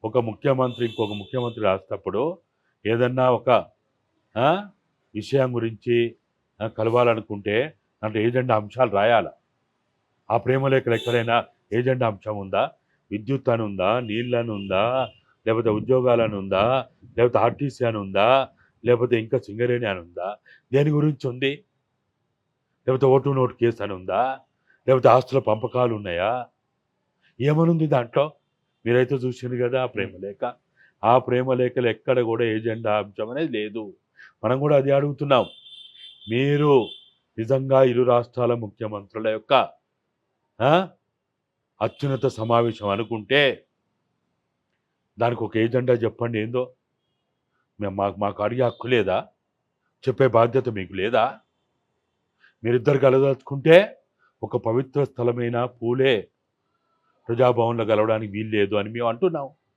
ఒక ముఖ్యమంత్రి ఇంకొక ముఖ్యమంత్రి రాసేటప్పుడు ఏదన్నా ఒక ఆ, విషయం గురించి కలవాలనుకుంటే దాంట్లో ఏజెండా అంశాలు రాయాల. ఆ ప్రేమలేఖలు ఎక్కడైనా ఏజెండా అంశం ఉందా? విద్యుత్ అని ఉందా? నీళ్ళని ఉందా? లేకపోతే ఉద్యోగాలని ఉందా? లేకపోతే ఆర్టీసీ అని ఉందా? లేకపోతే ఇంకా సింగరేణి అని ఉందా? దేని గురించి ఉంది? లేకపోతే ఓటు నోటు కేసు అని ఉందా? లేకపోతే ఆస్తుల పంపకాలు ఉన్నాయా? ఏమనుంది దాంట్లో? మీరైతే చూసిండ్రు కదా ఆ ప్రేమలేఖ. ఆ ప్రేమలేఖలు ఎక్కడ కూడా ఏజెండా అంశం అనేది లేదు. మనం కూడా అది అడుగుతున్నాం. మీరు నిజంగా ఇరు రాష్ట్రాల ముఖ్యమంత్రుల యొక్క ఆ, అత్యున్నత సమావేశం అనుకుంటే దానికి ఒక ఏజెండా చెప్పండి ఏందో. మాకు అడిగే హక్కు లేదా? చెప్పే బాధ్యత మీకు లేదా? మీరిద్దరు కలదలుచుకుంటే ఒక పవిత్ర స్థలమైన పూలే ప్రజాభవన్లో కలవడానికి వీలు లేదు అని మేము అంటున్నాం.